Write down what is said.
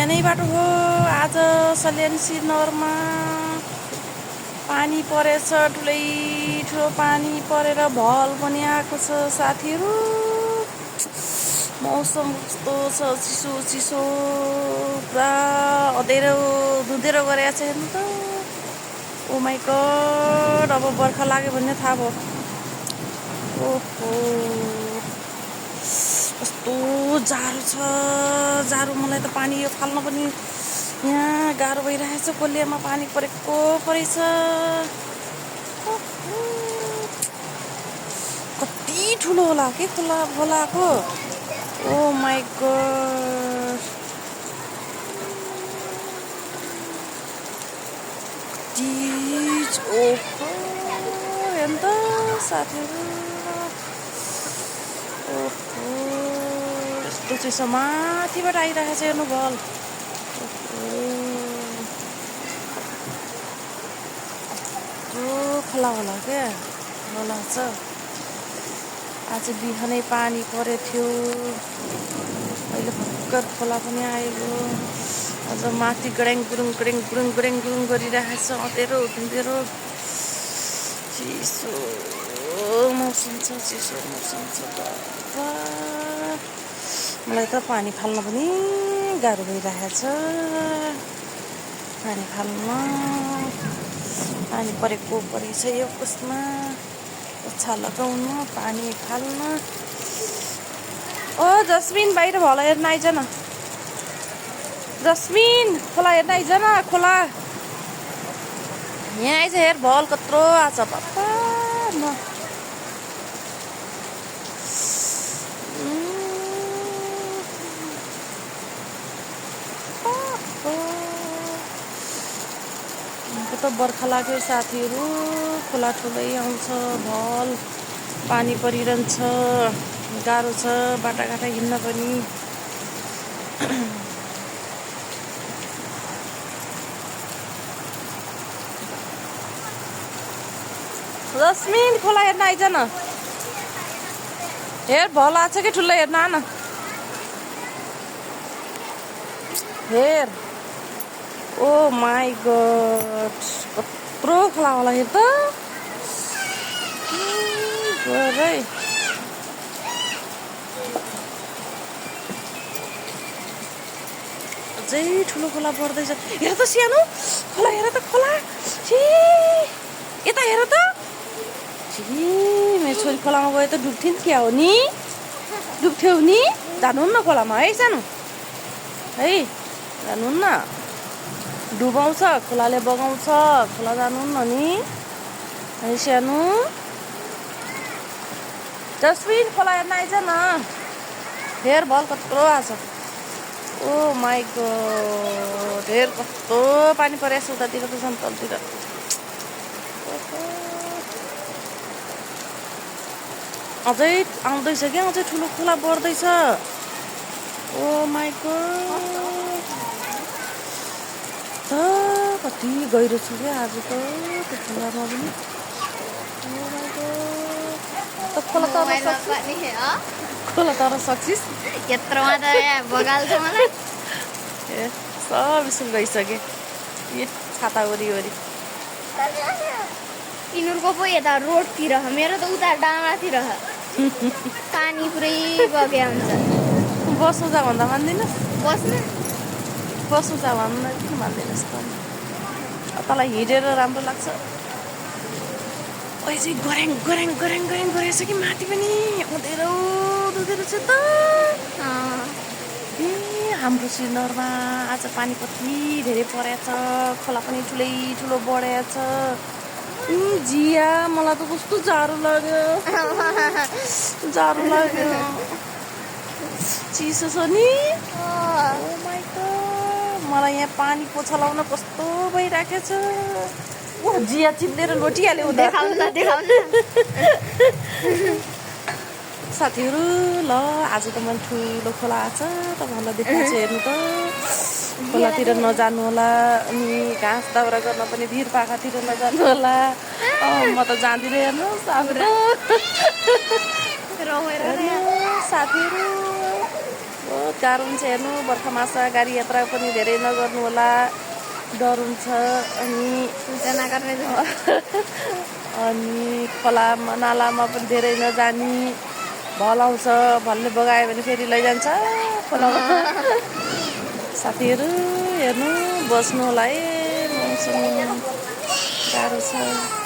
बिहानैबाट हो आज सल्यानसी नगरमा पानी परेछ। ठुलो पानी परेर भल पनि आएको छ साथीहरू। मौसम कस्तो छ, चिसो चिसो पुरा अँधेरो धुँधेरो गरेको छ हेर्नु त। ओ माई गड, अब बर्खा लाग्यो भन्ने थाहा भयो। ओहो कस्तो जाडो छ, जाडो। मलाई त पानी यो फाल्न पनि यहाँ गाह्रो भइरहेछ। कोलियामा पानी परेको परेछ। कति ठुलो होला के खोलाको। ओ माई गड, ओहो हेर्नु त साथीहरू। ओहो यस्तो चिसो माथिबाट आइरहेको छ हेर्नु भल। खोला होला क्या, खोला छ। आज बिहानै पानी परेको थियो, अहिले भर्खर खोला पनि आएको। आज माथि गड्याङ गुरुङ गरिरहेको छ। अँधेरो धुँधेरो चिसो मौसम छ, चिसो मौसम छ। मलाई त पानी फाल्न पनि गाह्रो भइरहेको छ। पानी फाल्न पानी परेको परेछ यो कसमा ओछा लगाउनु, पानी फाल्न। ओ जस्मिन, बाहिर भल हेर्न आइज न। जस्मिन, खोला हेर्न आइज न। खोला यहाँ आइज, हेर भल कत्रो आछ पापा। म त बर्खा लाग्यो साथीहरू। खोला ठुलै आउँछ, भल पानी परिरहन्छ। गाह्रो छ बाटाघाटा हिँड्न पनि। जस्मिन, खोला हेर्न आइज न। हेर भल आछ कि ठुलो, हेर्न आ न। हेर, ओ माई गड, कत्रो खोला होला हेर त। गरै अझै ठुलो खोला बढ्दैछ। हेर त सानो खोला, हेर त खोला। यता हेर त। मेरो छोरी खोलामा गयो त डुब्थ्यो नि। क्या हो नि, डुब्थ्यौ नि। जानुहुन्न खोलामा है सानो, है जानुहुन्न। डुबाउँछ खोलाले, बगाउँछ। खोला जानुहुन्न नि है सानो। जस्मिन, खोला हेर्न आइज न। हेर भल कत्रो आछ। ओ माई गड, हेर कस्तो पानी परेछ उतातिर त, सन्तलतिर। अझै आउँदैछ क्या, अझै ठुलो खोला बढ्दैछ। ओ माई गड, त कति गहिरो छ क्या आज त त्यो खोलामा पनि। ओ माई गड, खोला तर सक्सिस यत्रोमा त बगाल्छ मलाई। ए सब स्कुल गइसके। यो छाता वरिवरि यिनीहरूको पो यता रोडतिर, मेरो त उता डाँडातिर पानी पुरै बग्या हुन्छ। बस्नु जा भन्दा मान्दिनस्। बस्नु जा भन्दा किन मान्दिनस् त। तँलाई हिँडेर राम्रो लाग्छ। अहिले चाहिँ गऱ्याङ गरेछ कि माथि पनि। अँधेरो दुधेरो छ त। ए हाम्रो श्रीनगरमा आज पानी कति धेरै परेछ। खोला पनि ठुलो बढेछ। जिया, मलाई त कस्तो जाडो लाग्यो। चिसो छ नि। ओ माई गड, मलाई यहाँ पानी पोछा लाउन कस्तो भइराखेको छ। ओ जिया चिप्लेर लोटिहाल्यो उता। साथीहरू ल, आज त मैले ठुलो खोला आछ तपाईँहरूलाई देखाउँछु, हेर्नु त। खोलातिर नजानु होला, अनि घाँस दाउरा गर्न पनि भिर पाखातिर नजानु होला। म त जाँदिनँ, हेर्नु साथीहरू। बहुत गाह्रो हुन्छ हेर्नु बर्खा मासा गाडी यात्रा पनि धेरै नगर्नु होला डर हुन्छ अनि सूचना गर्ने अनि खोलामा नालामा पनि धेरै नजानी भल आउँछ भलले बगायो भने फेरि लैजान्छ खोलामा साथीहरू हेर्नु बस्नु होला है मौसम गाह्रो छ